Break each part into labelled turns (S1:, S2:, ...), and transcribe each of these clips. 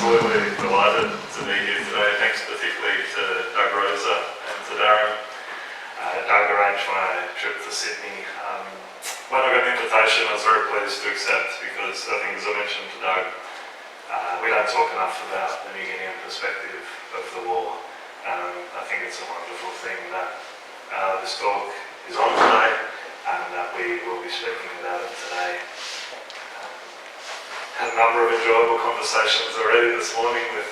S1: absolutely delighted to be here today. Thanks particularly to Doug Rosa and to Darren. Doug arranged my trip to Sydney. When I got an invitation, I was very pleased to accept because I think, as I mentioned to Doug, we don't talk enough about the New Guinean perspective of the war. I think it's a wonderful thing that this talk is on today and that we will be speaking about it today. Had a number of enjoyable conversations already this morning with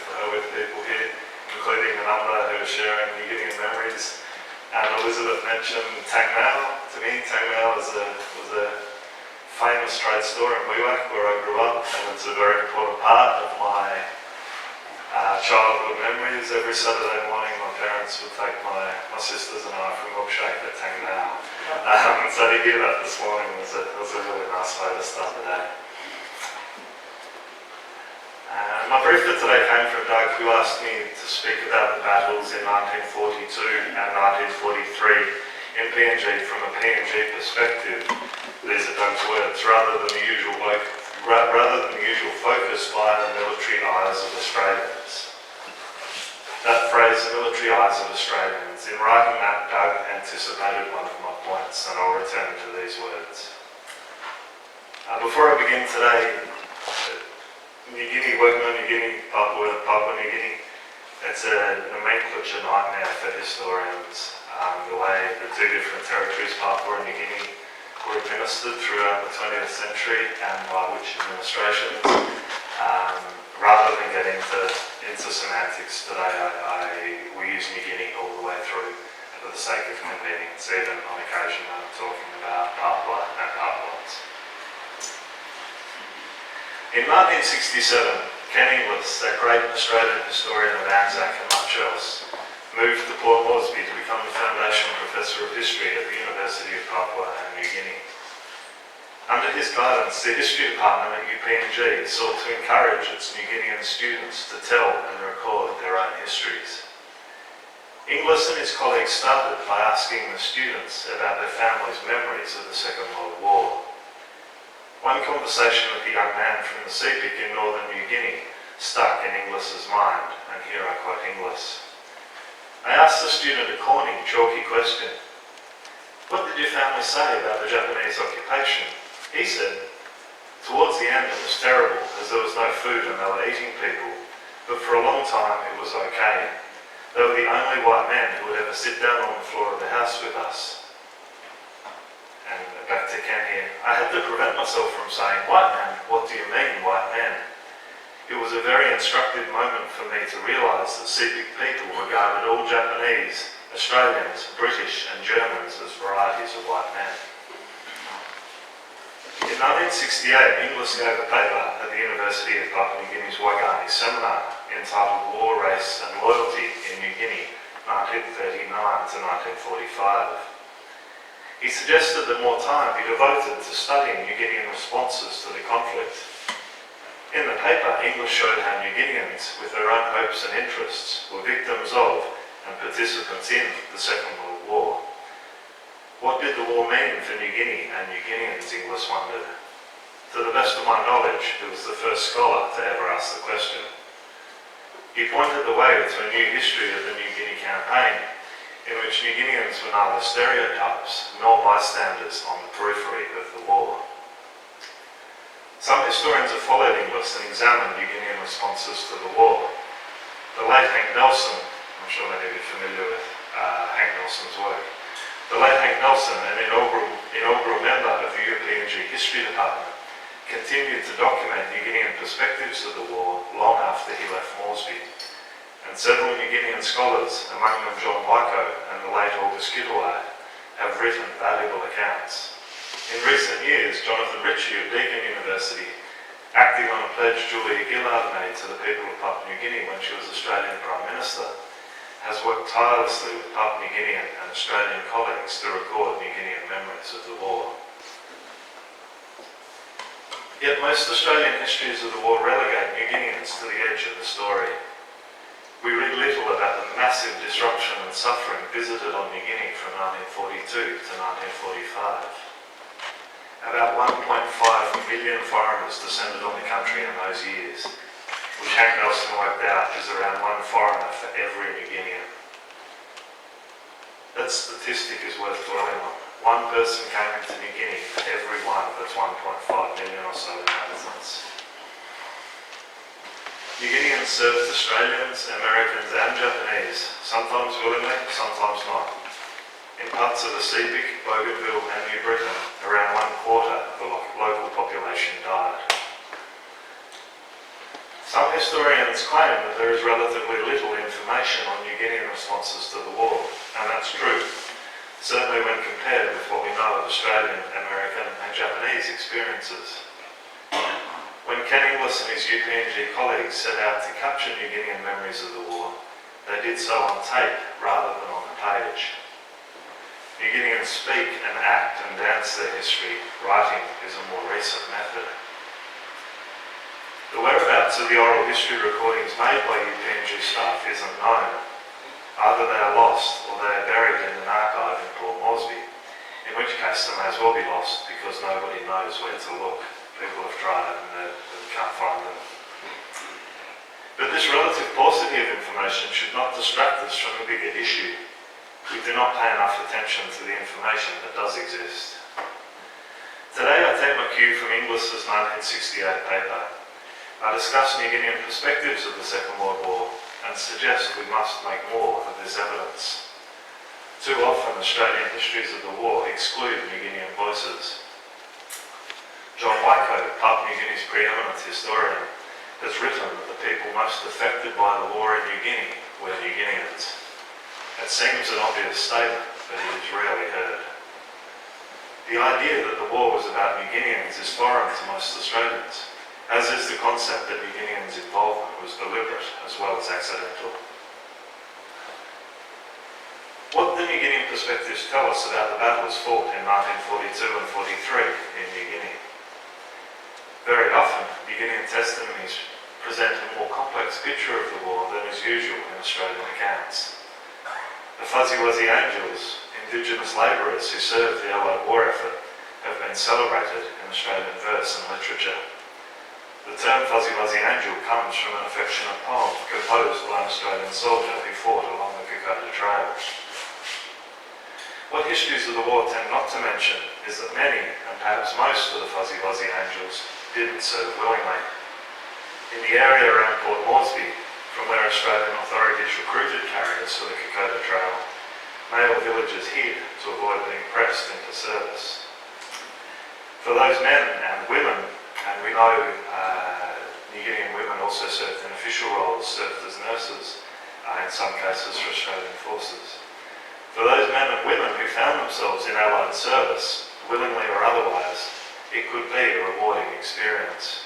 S1: people here, including a number who are sharing New Guinean memories. And Elizabeth mentioned Tang Mao. To me, Tang Mao was a famous trade store in Wewak where I grew up, and it's a very important part of my childhood memories. Every Saturday morning my parents would take my sisters and I for a milkshake at Tang Mao. So to hear that this morning was a really nice way to start the day. My brief for today came from Doug, who asked me to speak about the battles in 1942 and 1943 in PNG from a PNG perspective. These are Doug's words, rather than the usual focus via the military eyes of Australians. That phrase, the military eyes of Australians, in writing that, Doug anticipated one of my points, and I'll return to these words. Before I begin today, New Guinea, working on New Guinea, Papua New Guinea, it's a nomenclature nightmare for historians. The way the two different territories, Papua and New Guinea, were administered throughout the 20th century and by which administrations. Rather than get into semantics today, we use New Guinea all the way through for the sake of convenience, even on occasion when I'm talking about Papua and Papuans. In 1967, Ken Inglis, that great Australian historian of Anzac and much else, moved to Port Moresby to become the Foundation Professor of History at the University of Papua New Guinea. Under his guidance, the History Department at UPNG sought to encourage its New Guinean students to tell and record their own histories. Inglis and his colleagues started by asking the students about their families' memories of the Second World War. One conversation with a young man from the Sepik in northern New Guinea stuck in Inglis's mind, and here I quote Inglis. I asked the student a corny, chalky question. What did your family say about the Japanese occupation? He said, towards the end it was terrible, as there was no food and they were eating people, but for a long time it was okay. They were the only white men who would ever sit down on the floor of the house with us. And back to Ken here. I had to prevent myself from saying, white man, what do you mean, white man? It was a very instructive moment for me to realise that Sepik people regarded all Japanese, Australians, British and Germans as varieties of white men. In 1968, Inglis gave a paper at the University of Papua New Guinea's Waikani seminar entitled War, Race and Loyalty in New Guinea, 1939 to 1945. He suggested that more time be devoted to studying New Guinean responses to the conflict. In the paper, Inglis showed how New Guineans, with their own hopes and interests, were victims of and participants in the Second World War. What did the war mean for New Guinea and New Guineans, Inglis wondered. To the best of my knowledge, he was the first scholar to ever ask the question. He pointed the way to a new history of the New Guinea campaign, in which New Guineans were neither stereotypes nor bystanders on the periphery of the war. Some historians have followed Inglis and examined New Guinean responses to the war. The late Hank Nelson, I'm sure many of you are familiar with Hank Nelson's work, the late Hank Nelson, an inaugural member of the UPNG History Department, continued to document New Guinean perspectives of the war long after he left Moresby. And several New Guinean scholars, among them John Waiko and the late August Gitawai, have written valuable accounts. In recent years, Jonathan Ritchie of Deakin University, acting on a pledge Julia Gillard made to the people of Papua New Guinea when she was Australian Prime Minister, has worked tirelessly with Papua New Guinean and Australian colleagues to record New Guinean memories of the war. Yet most Australian histories of the war relegate New Guineans to the edge of the story. We read little about the massive disruption and suffering visited on New Guinea from 1942 to 1945. About 1.5 million foreigners descended on the country in those years. which Hank Nelson worked out is around one foreigner for every New Guinean. That statistic is worth dwelling on. One person came into New Guinea for every one of its 1.5 million or so inhabitants. New Guineans served Australians, Americans and Japanese, sometimes willingly, sometimes not. In parts of the Seapic, Bougainville and New Britain, around 1/4 of the local population died. Some historians claim that there is relatively little information on New Guinean responses to the war, and that's true, certainly when compared with what we know of Australian, American and Japanese experiences. When Ken Inglis and his UPNG colleagues set out to capture New Guinean memories of the war, they did so on tape rather than on the page. New Guineans speak and act and dance their history. Writing is a more recent method. The whereabouts of the oral history recordings made by UPNG staff isn't known. Either they are lost or they are buried in an archive in Port Moresby, in which case they may as well be lost because nobody knows where to look. People have tried it and they can't find them. But this relative paucity of information should not distract us from the bigger issue. We do not pay enough attention to the information that does exist. Today I take my cue from Inglis's 1968 paper. I discuss New Guinean perspectives of the Second World War and suggest we must make more of this evidence. Too often Australian histories of the war exclude New Guinean voices. John Waiko, Papua New Guinea's preeminent historian, has written that the people most affected by the war in New Guinea were New Guineans. It seems an obvious statement, but it is rarely heard. The idea that the war was about New Guineans is foreign to most Australians, as is the concept that New Guineans' involvement was deliberate as well as accidental. What the New Guinean perspectives tell us about the battles fought in 1942 and 43 in New Guinea? Very often, New Guinean testimonies present a more complex picture of the war than is usual in Australian accounts. The Fuzzy Wuzzy Angels, Indigenous labourers who served the Allied war effort, have been celebrated in Australian verse and literature. The term Fuzzy Wuzzy Angel comes from an affectionate poem composed by an Australian soldier who fought along the Kokoda Trail. What histories of the war tend not to mention is that many, and perhaps most of the Fuzzy Wuzzy Angels, didn't serve willingly. In the area around Port Moresby, from where Australian authorities recruited carriers for the Kokoda Trail, male villagers hid to avoid being pressed into service. For those men and women, and we know New Guinean women also served in official roles, served as nurses, in some cases for Australian forces. For those men and women who found themselves in Allied service, willingly or otherwise, it could be a rewarding experience.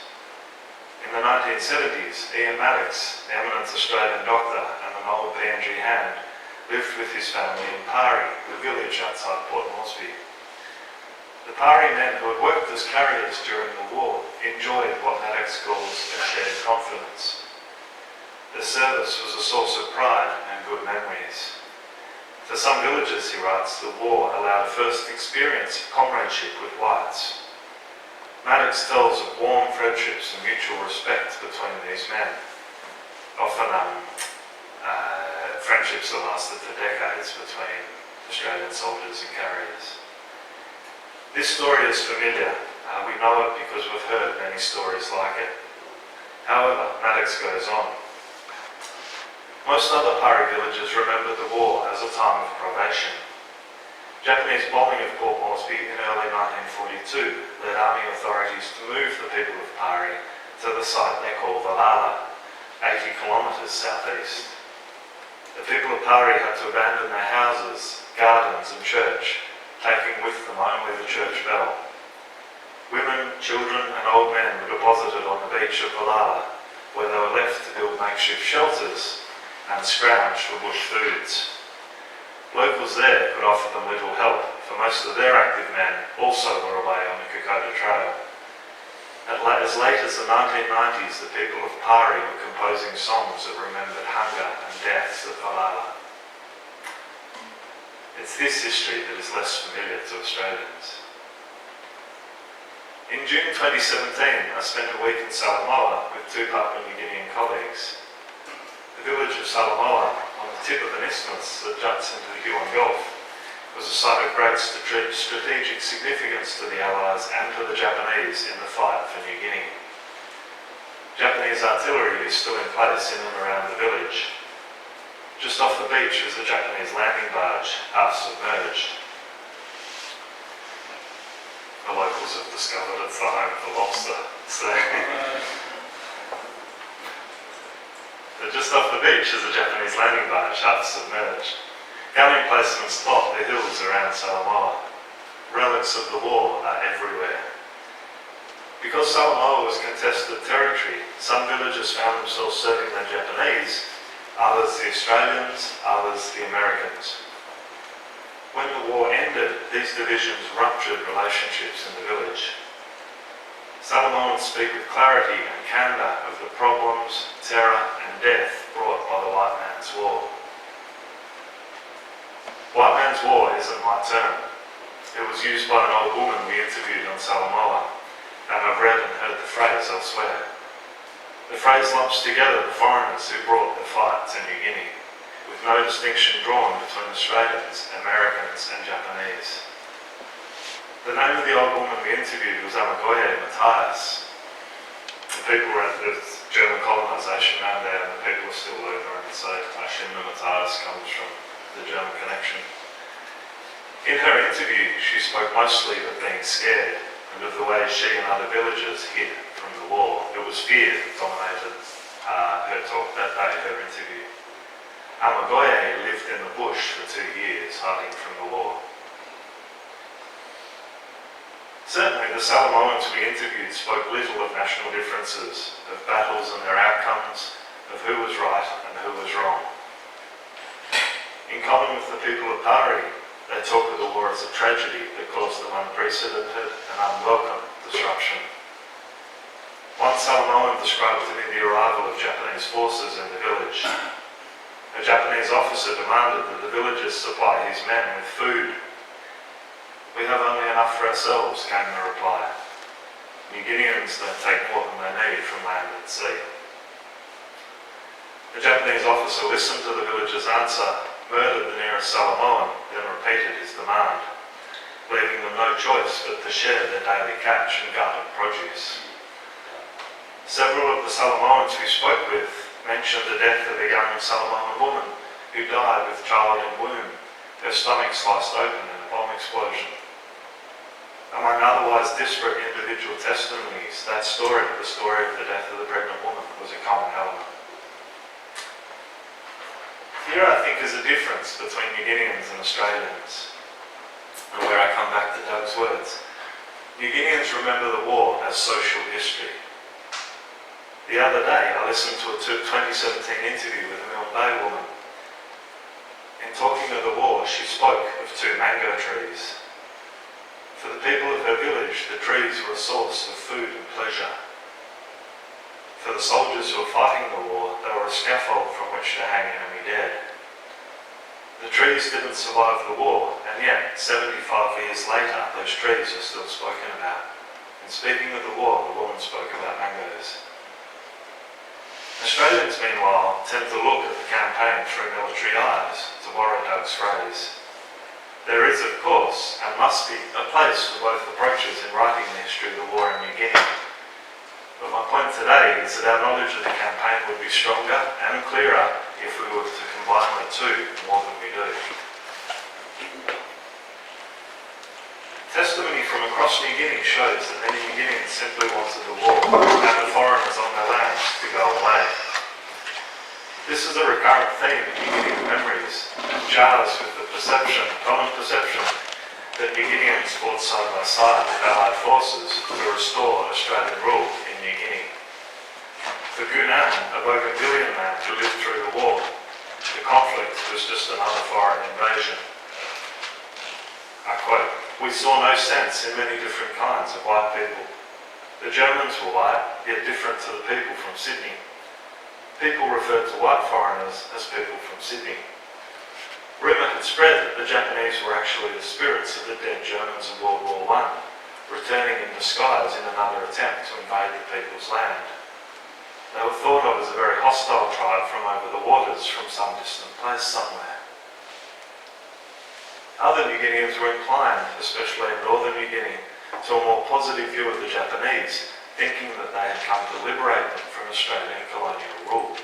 S1: In the 1970s, Ian Maddox, the eminent Australian doctor and an old PNG hand, lived with his family in Pari, the village outside Port Moresby. The Pari men who had worked as carriers during the war enjoyed what Maddox calls a shared confidence. Their service was a source of pride and good memories. For some villagers, he writes, the war allowed a first experience of comradeship with whites. Maddox tells of warm friendships and mutual respect between these men, often friendships that lasted for decades between Australian soldiers and carriers. This story is familiar. We know it because we've heard many stories like it. However, Maddox goes on. Most other Pari villagers remembered the war as a time of privation. Japanese bombing of Port Moresby in early 1942 led army authorities to move the people of Pari to the site they call Valala, 80 kilometres southeast. The people of Pari had to abandon their houses, gardens and church, taking with them only the church bell. Women, children and old men were deposited on the beach of Valala, where they were left to build makeshift shelters and scrounge for bush foods. Locals there could offer them little help, for most of their active men also were away on the Kokoda Trail. As late as the 1990s, the people of Pari were composing songs that remembered hunger and deaths at Valala. It's this history that is less familiar to Australians. In June 2017, I spent a week in Samoa with two Papua New Guinean colleagues. The village of Samoa, on the tip of an isthmus that juts into the Huon Gulf, was a site of great strategic significance to the Allies and to the Japanese in the fight for New Guinea. Japanese artillery is still in place in and around the village. Just off the beach is a Japanese landing barge, half submerged. The locals have discovered it's the home of the lobster. So just off the beach is a Japanese landing barge, half submerged. Gun emplacements dot the hills around Samoa. Relics of the war are everywhere. Because Samoa was contested territory, some villagers found themselves serving the Japanese, others the Australians, others the Americans. When the war ended, these divisions ruptured relationships in the village. Samoans speak with clarity and candour of the problems, terror and death brought by the white man's war. White man's war isn't my term. It was used by an old woman we interviewed on Samoa, and I've read and heard the phrase elsewhere. The phrase lumps together the foreigners who brought the fight to New Guinea, with no distinction drawn between Australians, Americans and Japanese. The name of the old woman we interviewed was Matthias. The people were at the German colonisation around there, and the people are still over, and so I assume the Matthias comes from the German connection. In her interview, she spoke mostly of being scared and of the way she and other villagers hid from the war. It was fear that dominated her talk that day, her interview. Amagoye lived in the bush for 2 years, hiding from the war. Certainly, the Samoans we interviewed spoke little of national differences, of battles and their outcomes, of who was right and who was wrong. In common with the people of Pari, they talk of the war as a tragedy that caused them unprecedented and unwelcome disruption. One Samoan described to me the arrival of Japanese forces in the village. A Japanese officer demanded that the villagers supply his men with food. "We have only enough for ourselves," came the reply. "New Guineans don't take more than they need from land and sea." The Japanese officer listened to the villagers' answer, murdered the nearest Samoan, then repeated his demand, leaving them no choice but to share their daily catch and garden produce. Several of the Samoans we spoke with mentioned the death of a young Samoan woman who died with child in womb, her stomach sliced open in a bomb explosion. Among otherwise disparate individual testimonies, that story, the story of the death of the pregnant woman, was a common element. Here, I think, is a difference between New Guineans and Australians, and where I come back to Doug's words. New Guineans remember the war as social history. The other day, I listened to a 2017 interview with a Milne Bay woman. In talking of the war, she spoke of 2 mango trees. For the people of her village, the trees were a source of food and pleasure. For the soldiers who were fighting the war, they were a scaffold from which to hang enemy dead. The trees didn't survive the war, and yet, 75 years later, those trees are still spoken about. And speaking of the war, the woman spoke about mangoes. Australians, meanwhile, tend to look at the campaign through military eyes, to borrow Doug's phrase. There is, of course, and must be, a place for both approaches in writing the history of the war in New Guinea. But my point today is that our knowledge of the campaign would be stronger and clearer if we were to combine the two more than we do. Testimony from across New Guinea shows that many New Guineans simply wanted the war and the foreigners on their lands to go away. This is a recurrent theme in New Guinean memories, and jars with the common perception, that New Guineans fought side by side with Allied forces to restore Australian rule in New Guinea. For Guinean, a Bougainvillean man who lived through the war, the conflict was just another foreign invasion. I quote, "We saw no sense in many different kinds of white people. The Germans were white, yet different to the people from Sydney. People referred to white foreigners as people from Sydney. Rumour had spread that the Japanese were actually the spirits of the dead Germans of World War I, returning in disguise in another attempt to invade the people's land. They were thought of as a very hostile tribe from over the waters from some distant place somewhere. Other New Guineans were inclined, especially in northern New Guinea, to a more positive view of the Japanese, thinking that they had come to liberate them from Australian colonial rule.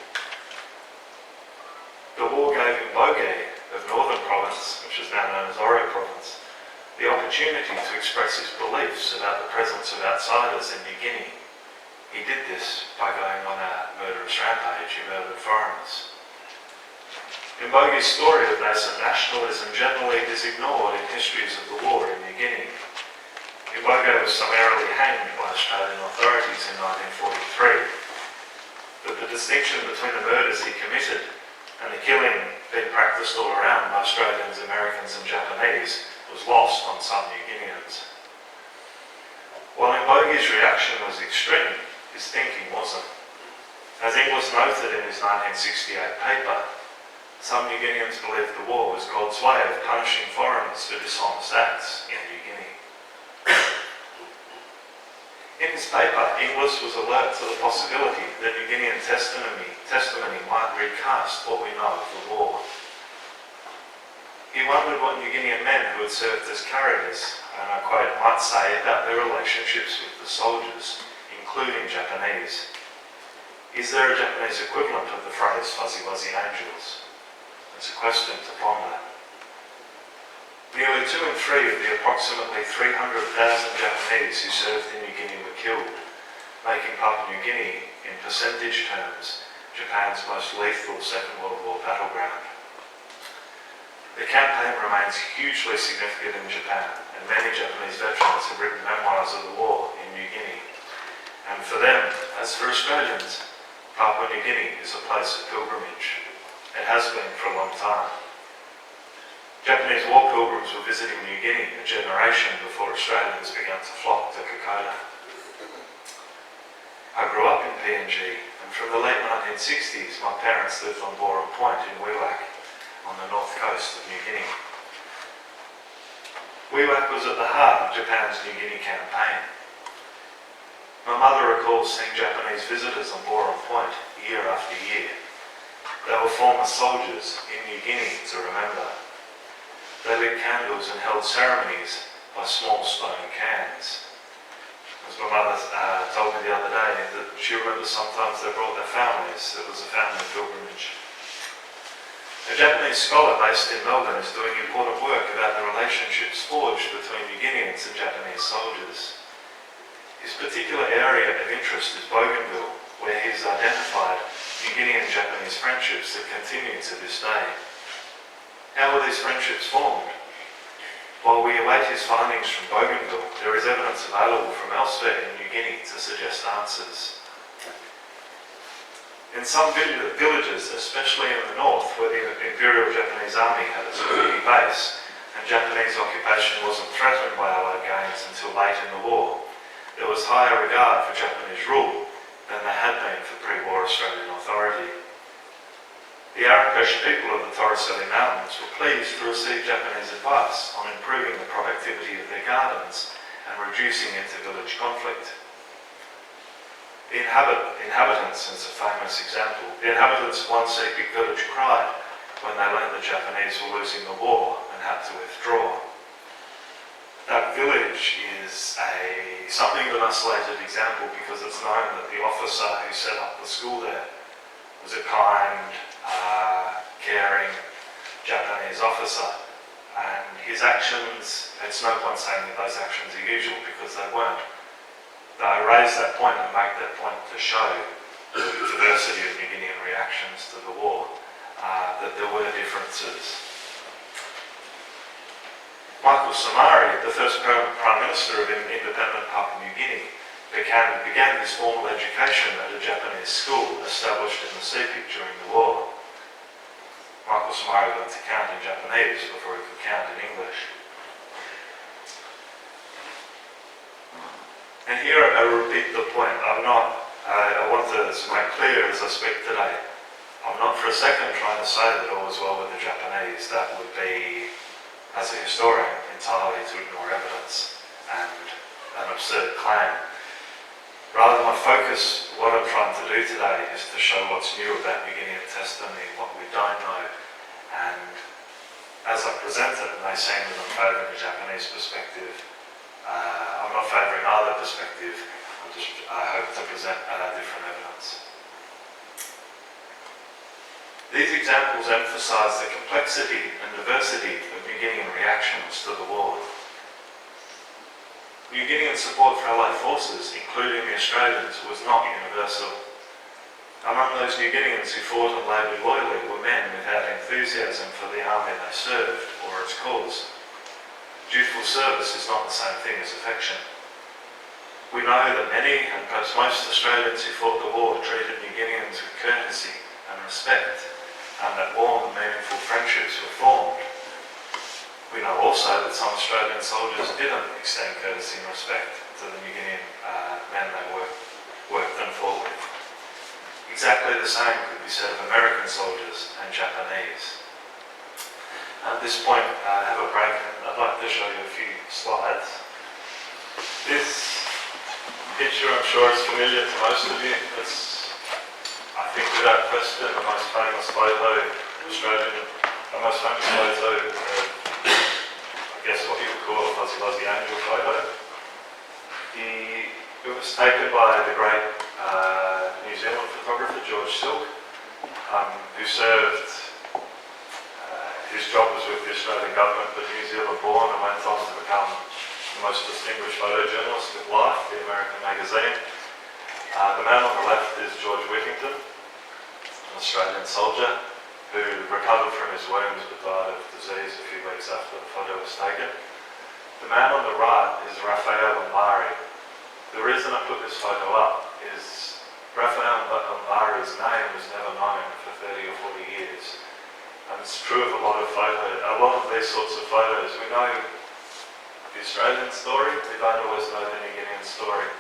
S1: The war gave Mboge of Northern Province, which is now known as Oration Province, the opportunity to express his beliefs about the presence of outsiders in New Guinea. He did this by going on a murderous rampage. He murdered foreigners. Mboge's story of nascent nationalism generally is ignored in histories of the war in New Guinea. Mboge was summarily hanged by Australian authorities in 1943, but the distinction between the murders he committed and the killing being practiced all around by Australians, Americans and Japanese was lost on some New Guineans. While Mboge's reaction was extreme, his thinking wasn't. As Inglis noted in his 1968 paper, some New Guineans believed the war was God's way of punishing foreigners for dishonest acts in New Guinea. In his paper, Inglis was alert to the possibility that New Guinean testimony might recast what we know of the war. He wondered what New Guinean men who had served as carriers, and I quote, might say about their relationships with the soldiers, including Japanese. Is there a Japanese equivalent of the phrase fuzzy wuzzy angels? It's a question to ponder. Nearly 2 in 3 of the approximately 300,000 Japanese who served in New Guinea were killed, making Papua New Guinea, in percentage terms, Japan's most lethal Second World War battleground. The campaign remains hugely significant in Japan, and many Japanese veterans have written memoirs of the war in New Guinea. And for them, as for Australians, Papua New Guinea is a place of pilgrimage. It has been for a long time. Japanese war pilgrims were visiting New Guinea a generation before Australians began to flock to Kokoda. I grew up in PNG, and from the late 1960s, my parents lived on Borum Point in Wewak, on the north coast of New Guinea. Wewak was at the heart of Japan's New Guinea campaign. My mother recalls seeing Japanese visitors on Borum Point year after year. They were former soldiers in New Guinea to remember. They lit candles and held ceremonies by small stone cans. As my mother told me the other day, that she remembers sometimes they brought their families. It was a family pilgrimage. A Japanese scholar based in Melbourne is doing important work about the relationships forged between New Guineans and Japanese soldiers. His particular area of interest is Bougainville, where he has identified New Guinean-Japanese friendships that continue to this day. How were these friendships formed? While we await his findings from Bougainville, there is evidence available from elsewhere in New Guinea to suggest answers. In some villages, especially in the north, where the Imperial Japanese Army had its community base, and Japanese occupation wasn't threatened by Allied gains until late in the war, there was higher regard for Japanese rule than there had been for pre-war Australian authority. The Arakash people of the Torricelli Mountains were pleased to receive Japanese advice on improving the productivity of their gardens and reducing inter-village conflict. The inhabitants, as a famous example, the inhabitants of one Sepik village cried when they learned the Japanese were losing the war and had to withdraw. That village is something of an isolated example because it's known that the officer who set up the school there was a kind, caring Japanese officer, and his actions, it's no point saying that those actions are usual because they weren't. I raise that point and make that point to show the diversity of New Guinean reactions to the war, that there were differences. Michael Samaria, the first Prime Minister of independent Papua New Guinea, began his formal education at a Japanese school established in the Sepik during the war. Michael Samaria learned to count in Japanese before he could count in English. And here I repeat the point. I want to make clear as I speak today, I'm not for a second trying to say that all was well with the Japanese. That would be, as a historian, entirely to ignore evidence and an absurd claim. Rather, my focus, what I'm trying to do today, is to show what's new about New Guinean testimony, what we don't know. And as I present it, it may seem that I'm favouring the Japanese perspective. I'm not favouring either perspective. I hope to present different evidence. These examples emphasise the complexity and diversity of New Guinean reactions to the war. New Guinean support for Allied forces, including the Australians, was not universal. Among those New Guineans who fought and laboured loyally were men without enthusiasm for the army they served or its cause. Dutiful service is not the same thing as affection. We know that many, and perhaps most Australians who fought the war, treated New Guineans with courtesy and respect, and that warm and meaningful friendships were formed. We know also that some Australian soldiers didn't extend courtesy and respect to the New Guinean men they worked and fought with. Exactly the same could be said of American soldiers and Japanese. At this point, I have a break, and I'd like to show you a few slides. This picture, I'm sure, is familiar to most of you. It's, I think, without question, the most famous photo the most famous photo I guess what you would call a fuzzy wuzzy angel photo. It was taken by the great New Zealand photographer George Silk, who served, his job was with the Australian government, but New Zealand born, and went on to become the most distinguished photojournalist with Life, the American magazine. The man on the left is George Whittington, an Australian soldier who recovered from his wounds but died of disease a few weeks after the photo was taken. The man on the right is Raphael Mbari. The reason I put this photo up is Raphael Mbari's name was never known for 30 or 40 years. And it's true of a lot of these sorts of photos. We know the Australian story, we don't always know the New Guinean story.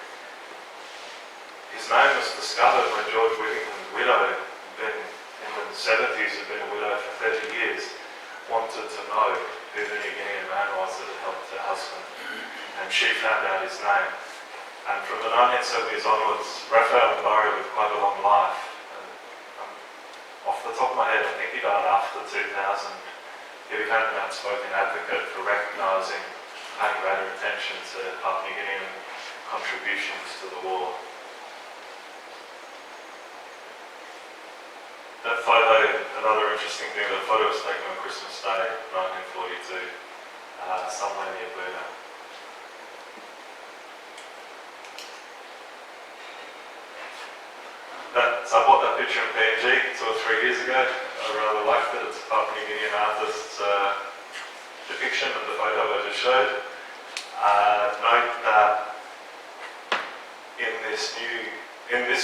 S1: His name was discovered when George Whittington's widow, in the 70s, had been a widow for 30 years, wanted to know who the New Guinean man was that had helped her husband. And she found out his name. And from the 1970s onwards, Raphael Mbari lived quite a long life. And, off the top of my head, I think he died after 2000. He became an outspoken advocate for recognising, paying greater attention to Papua New Guinean contributions to the war. That photo, another interesting thing, that photo was taken on Christmas Day, 1942, somewhere near Buna. So I bought that picture in PNG 2 or 3 years ago. I rather liked it. It's a Papua New Guinean artist's depiction of the photo I just showed. Note that in this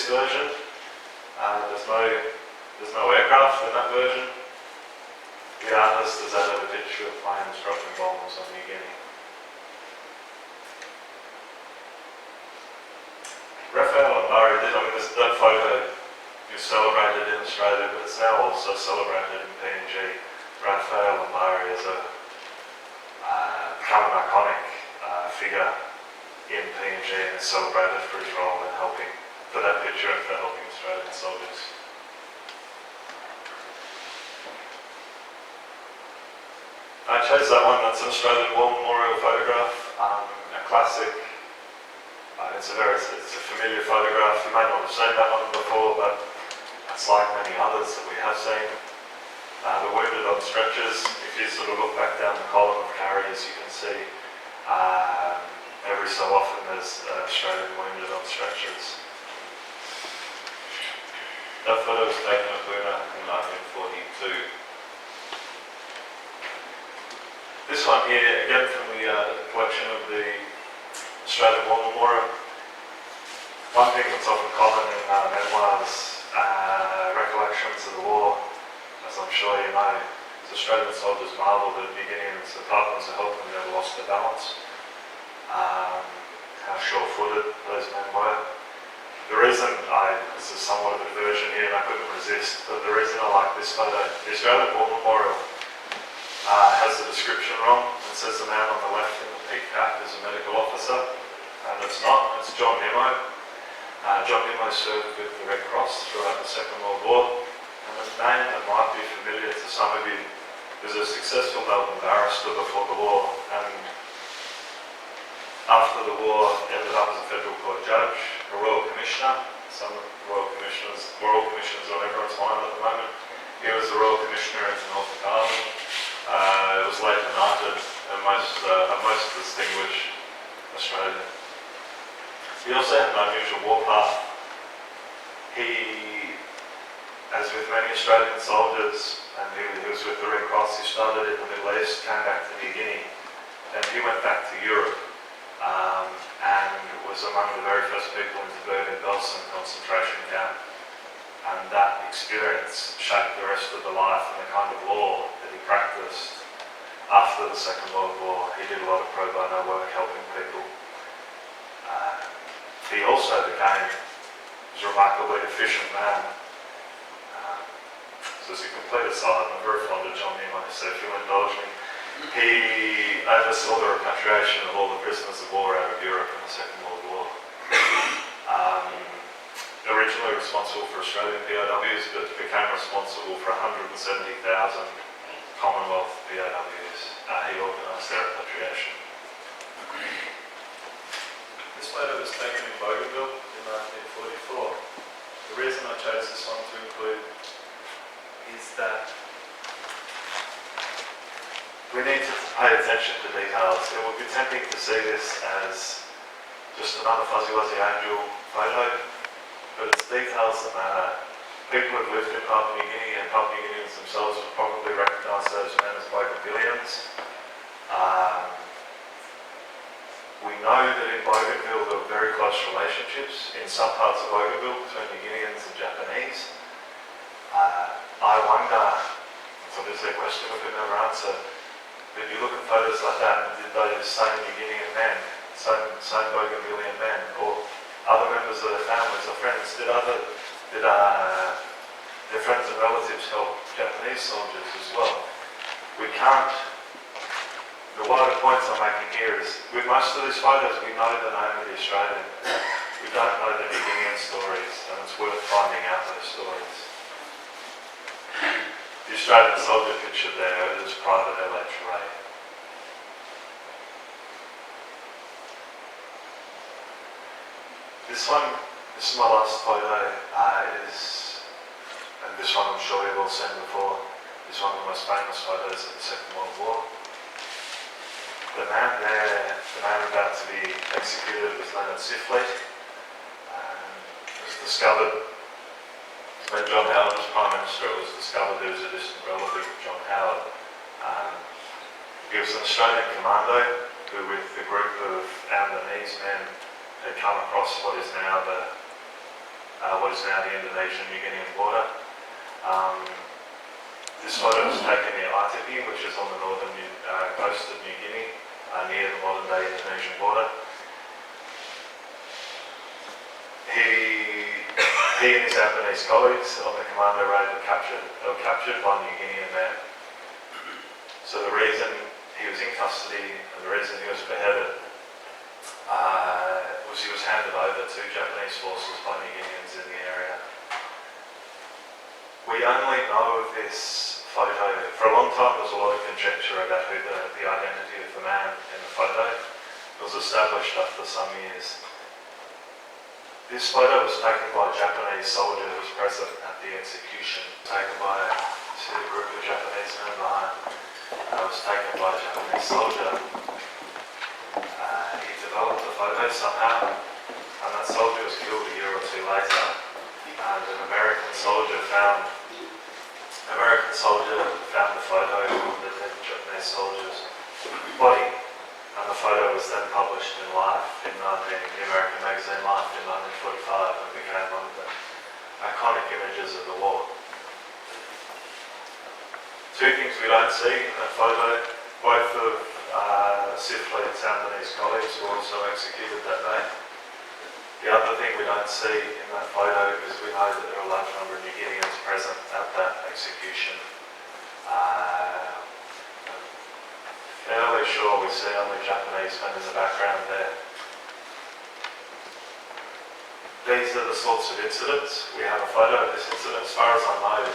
S1: version, there's no aircraft in that version. The artist has added a picture of planes dropping bombs on New Guinea. Raphael Mbari did, that photo is celebrated in Australia, but it's now also celebrated in PNG. Raphael Mbari has become an iconic figure in PNG and is celebrated for his role in for that picture and for helping Australian soldiers. I chose that one. That's an Australian War Memorial photograph, a classic. It's a familiar photograph. You may not have seen that one before, but it's like many others that we have seen. The wounded on stretchers. If you sort of look back down the column of carriers, you can see every so often there's Australian wounded on stretchers. That photo was taken at Buna in 1942. This one here, again from the collection of the Australian War Memorial. One thing that's often common in memoirs, recollections of the war, as I'm sure you know, is Australian soldiers marvelled at New Guineans, the Papuans who helped them never lost their balance. How sure-footed those men were. The reason this is somewhat of a diversion here and I couldn't resist, but the reason I like this photo, the Australian War Memorial has the description wrong. It says the man on the left in the peak cap is a medical officer, and and it's not. It's John Emmo. John Emmo served with the Red Cross throughout the Second World War, and a name that might be familiar to some of you was a successful Melbourne barrister before the war, and after the war ended up as a federal court judge, a royal commissioner. Some royal commissioners on everyone's mind at the moment. He was the royal commissioner into Norfolk Island. It was later knighted and most distinguished Australian. He also had an unusual war path. He, as with many Australian soldiers, and he was with the Red Cross, he started in the Middle East, came back to New Guinea, and he went back to Europe and was among the very first people into Bergen-Belsen concentration camp. And that experience shaped the rest of the life and the kind of law that he practiced after the Second World War. He did a lot of pro bono work helping people. He also became a remarkably efficient man. So as a complete aside, I'm very fond of John Waiko, so if you'll indulge me. He oversaw the repatriation of all the prisoners of war out of Europe in the Second World War. Originally responsible for Australian POWs, but became responsible for 170,000 Commonwealth POWs. He organised their repatriation. This photo was taken in Bougainville in 1944. The reason I chose this one to include is that we need to pay attention to details. It would be tempting to see this as just another fuzzy wuzzy angel photo, but it's details that matter. People who've lived in Papua New Guinea and Papua New Guineans themselves would probably recognise those men as Guineans. We know that in Bougainville there were very close relationships in some parts of Bougainville between New Guineans and Japanese. I wonder, it's obviously a question we could never answer, but you look at photos like that and did those same New Guinean men, same Bougainvillian men, or other members of their families or friends, did their friends and relatives help Japanese soldiers as well? We can't. The wider points I'm making here is, with most of these photos, we know the name of the Australian. We don't know the New Guinean stories, and it's worth finding out those stories. The Australian soldier pictured there is Private L.H. Ray. This is my last photo, and this one I'm sure you've all seen before, is one of the most famous photos of the Second World War. The man there, the man about to be executed was Leonard Sifley. It was discovered, when John Howard was Prime Minister, it was discovered he was a distant relative of John Howard. He was an Australian commando who, with a group of Ambonese men, had come across what is now the Indonesian New Guinean border. This photo was taken near Aitipi, which is on the northern coast of New Guinea, near the modern-day Indonesian border. He and his Japanese colleagues on the commando raid were captured by New Guinean men. So the reason he was in custody and the reason he was beheaded was he was handed over to Japanese forces by New Guineans in the area. We only know of this photo. For a long time there was a lot of conjecture about who the identity of the man in the photo. It was established after some years. This photo was taken by a Japanese soldier who was present at the execution. Taken by a group of Japanese men behind. It was taken by a Japanese soldier. He developed the photo somehow, and that soldier was killed a year or two later. And an American soldier found the photo of the dead Japanese soldier's body, and the photo was then published in Life in the American magazine Life in 1945, and became one of the iconic images of the war. Two things we don't see in that photo: both of Sifley's Ambonese colleagues were also executed that day. The other thing we don't see in that photo is we know that there are a large number of New Guineans present at that execution. Fairly sure we see only Japanese men in the background there. similar sorts of incidents. We have a photo of this incident, as far as I know.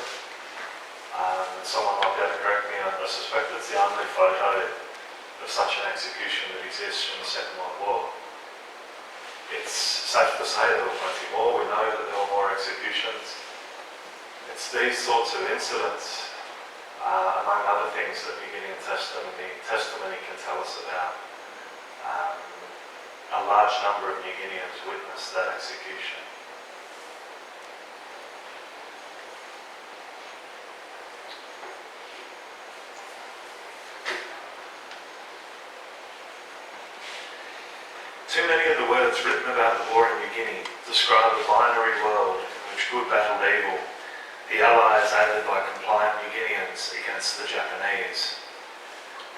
S1: Someone might be able to correct me, I suspect it's the only photo of such an execution that exists from the Second World War. It's safe to say there were plenty more. We know that there were more executions. It's these sorts of incidents, among other things, that New Guinean testimony can tell us about. A large number of New Guineans witnessed that execution. Too many of the words written about the war in New Guinea describe a binary world in which good battled evil, the Allies aided by compliant New Guineans against the Japanese.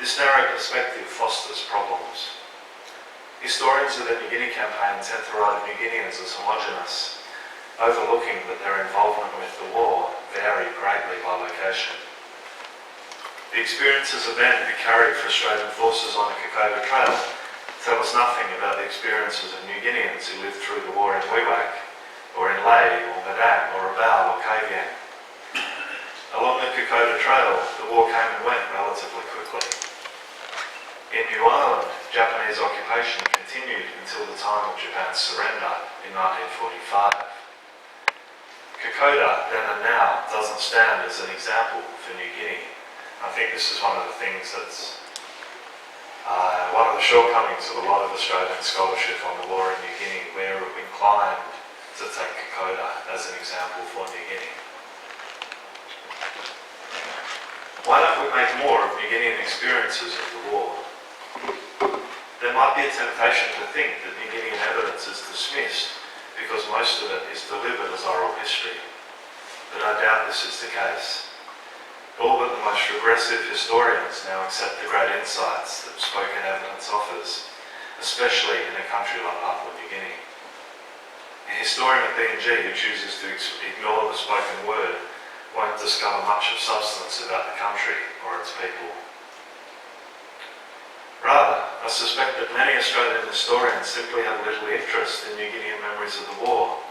S1: This narrow perspective fosters problems. Historians of the New Guinea campaign tend to write of New Guineans as homogenous, overlooking that their involvement with the war varied greatly by location. The experiences of men who carried frustrated forces on the Kokoda Trail tell us nothing about the experiences of New Guineans who lived through the war in Wewak, or in Lae, or Madang, or Rabaul, or Kavieng. Along the Kokoda Trail, the war came and went relatively quickly. In New Ireland, Japanese occupation continued until the time of Japan's surrender in 1945. Kokoda, then and now, doesn't stand as an example for New Guinea. I think this is one of the things that's one of the shortcomings of a lot of Australian scholarship on the war in New Guinea. We're inclined to take Kokoda as an example for New Guinea. Why don't we make more of New Guinean experiences of the war? There might be a temptation to think that New Guinean evidence is dismissed because most of it is delivered as oral history, but I doubt this is the case. All but the most regressive historians now accept the great insights that spoken evidence offers, especially in a country like Papua New Guinea. A historian at BNG who chooses to ignore the spoken word won't discover much of substance about the country or its people. Rather, I suspect that many Australian historians simply have little interest in New Guinean memories of the war,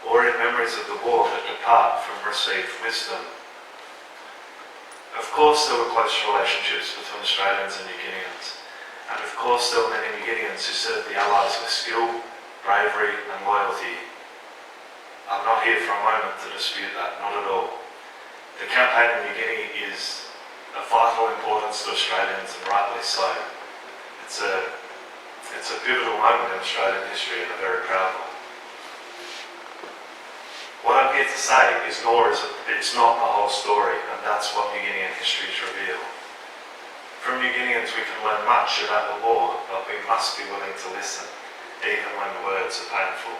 S1: or in memories of the war that depart from received wisdom. Of course there were close relationships between Australians and New Guineans, and of course there were many New Guineans who served the Allies with skill, bravery and loyalty. I'm not here for a moment to dispute that, not at all. The campaign in New Guinea is of vital importance to Australians, and rightly so. It's a pivotal moment in Australian history and a very proud one. What I'm here to say is it's not the whole story, and that's what New Guinean histories reveal. From New Guineans we can learn much about the war, but we must be willing to listen, even when the words are painful.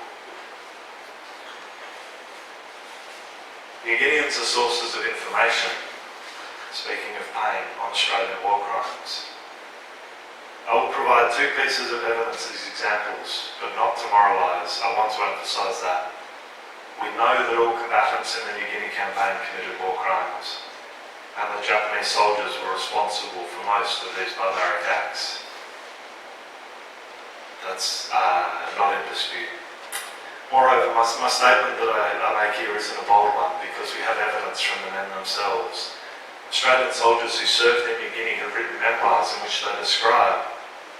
S1: New Guineans are sources of information, speaking of pain, on Australian war crimes. I will provide two pieces of evidence as examples, but not to moralise. I want to emphasise that. We know that all combatants in the New Guinea campaign committed war crimes, and the Japanese soldiers were responsible for most of these barbaric acts. That's not in dispute. Moreover, my statement that I make here isn't a bold one, because we have evidence from the men themselves. Australian soldiers who served in New Guinea have written memoirs in which they describe,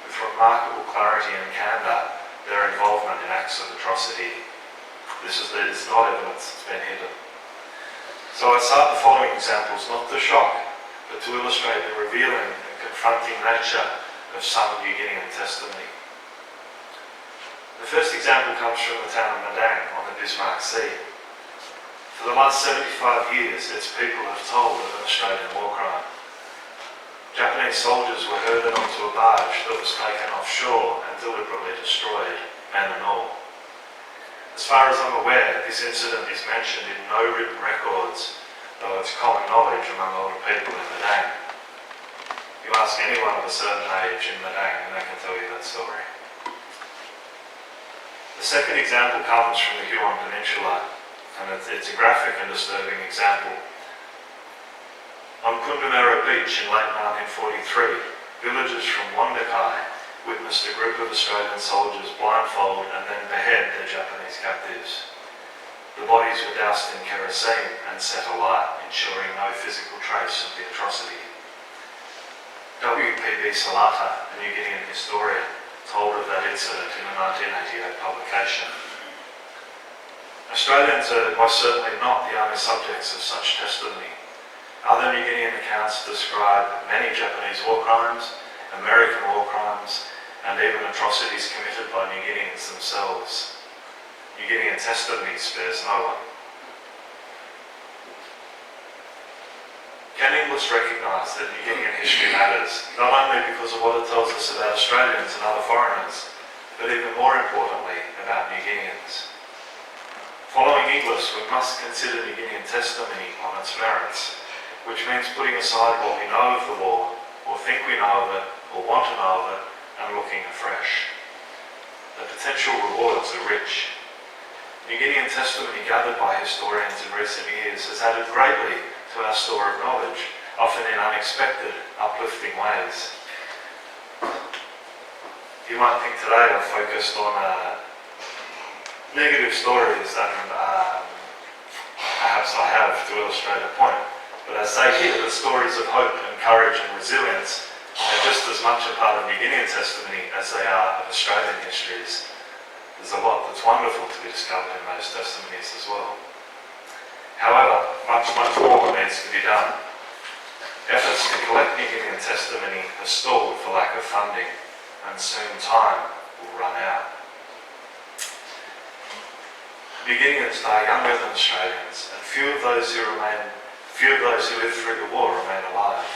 S1: with remarkable clarity and candour, their involvement in acts of atrocity. This is not evidence that's been hidden. So I cite the following examples not to shock, but to illustrate the revealing and confronting nature of some New Guinean testimony. The first example comes from the town of Madang on the Bismarck Sea. For the last 75 years, its people have told of an Australian war crime. Japanese soldiers were herded onto a barge that was taken offshore and deliberately destroyed, men and all. As far as I'm aware, this incident is mentioned in no written records, though it's common knowledge among older people in Madang. You ask anyone of a certain age in Madang and they can tell you that story. The second example comes from the Huon Peninsula, and it's a graphic and disturbing example. On Kundamero Beach in late 1943, villagers from Wandakai witnessed a group of Australian soldiers blindfold and then behead their Japanese captives. The bodies were doused in kerosene and set alight, ensuring no physical trace of the atrocity. W.P.B. Salata, a New Guinean historian, told of that incident in a 1988 publication. Australians are most certainly not the only subjects of such testimony. Other New Guinean accounts describe many Japanese war crimes, American war crimes, and even atrocities committed by New Guineans themselves. New Guinean testimony spares no one. Can English recognise that New Guinean history matters, not only because of what it tells us about Australians and other foreigners, but even more importantly, about New Guineans? Following English, we must consider New Guinean testimony on its merits, which means putting aside what we know of the war, or think we know of it, or want to know of it, and looking afresh. The potential rewards are rich. New Guinean testimony gathered by historians in recent years has added greatly to our store of knowledge, often in unexpected, uplifting ways. You might think today I've focused on negative stories, and perhaps I have to illustrate a point, but I say here that stories of hope and courage and resilience are just as much a part of New Guinean testimony as they are of Australian histories. There's a lot that's wonderful to be discovered in those testimonies as well. However, much more needs to be done. Efforts to collect New Guinean testimony have stalled for lack of funding, and soon time will run out. New Guineans die younger than Australians, and few of those who lived through the war remain alive.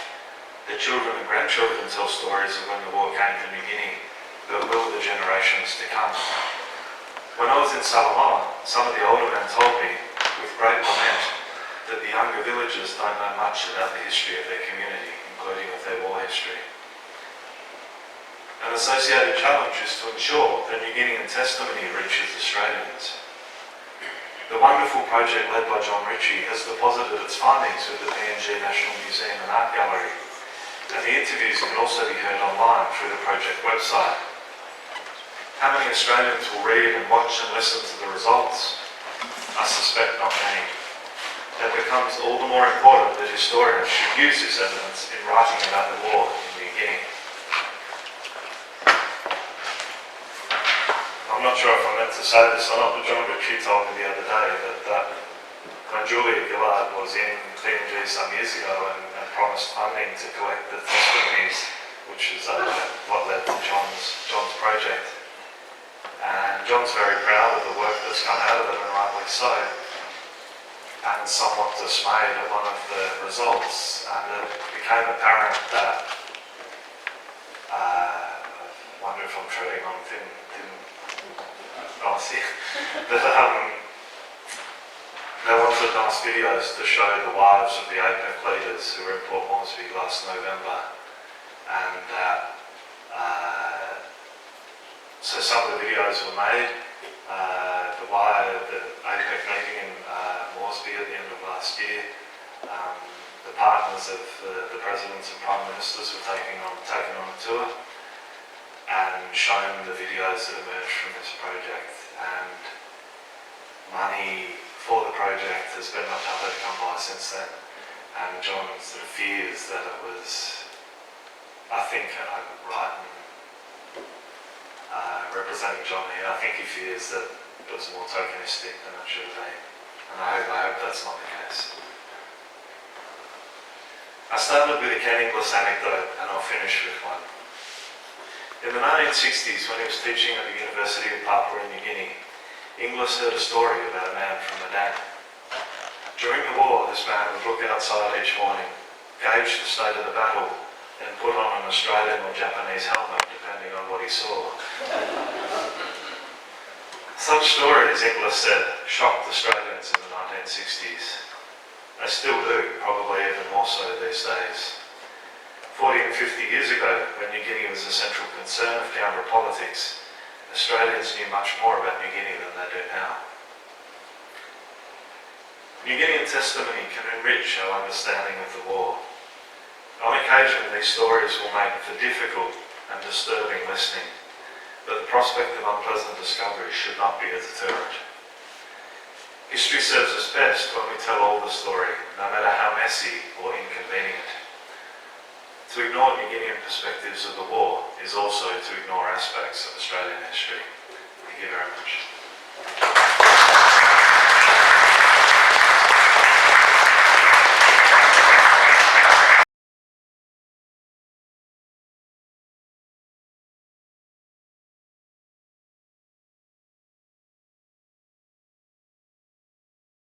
S1: Their children and grandchildren tell stories of when the war came to New Guinea, but will the generations to come? When I was in Samaria, some of the older men told me, with great lament, that the younger villagers don't know much about the history of their community, including of their war history. An associated challenge is to ensure that New Guinean testimony reaches Australians. The wonderful project led by John Ritchie has deposited its findings with the PNG National Museum and Art Gallery, and the interviews can also be heard online through the project website. How many Australians will read and watch and listen to the results? I suspect not many. It becomes all the more important that historians should use this evidence in writing about the war in New Guinea. I'm not sure if I meant to say this or not, but John Ritchie told me the other day that when Julia Gillard was in PNG some years ago and promised funding to collect the testimonies, which is what led to John's project. And John's very proud of the work that's come out of it, and rightly so. And somewhat dismayed at one of the results, and it became apparent that, I wonder if I'm treading on thin ice here, that they wanted nice videos to show the wives of the APEC leaders who were in Port Moresby last November, and so some of the videos were made. The APEC meeting in Moresby at the end of last year, the partners of the presidents and prime ministers were taken on a tour and shown the videos that emerged from this project. And money for the project has been much harder to come by since then. And John sort of fears that it was, I think, I'm right in representing John here, I think he fears that it was more tokenistic than it should have been. And I hope that's not the case. I started with a Ken Inglis anecdote, and I'll finish with one. In the 1960s, when he was teaching at the University of Papua New Guinea, Inglis heard a story about a man from Medan. During the war, this man would look outside each morning, gauge the state of the battle, and put on an Australian or Japanese helmet, depending on what he saw. Such stories, Inglis said, shocked Australians in the 1960s. They still do, probably even more so these days. 40 and 50 years ago, when New Guinea was a central concern of counter-politics, Australians knew much more about New Guinea than they do now. New Guinean testimony can enrich our understanding of the war. On occasion, these stories will make for difficult and disturbing listening, but the prospect of unpleasant discovery should not be a deterrent. History serves us best when we tell all the story, no matter how messy or inconvenient. To ignore New Guinean perspectives of the war is also to ignore aspects of Australian history. Thank you very much.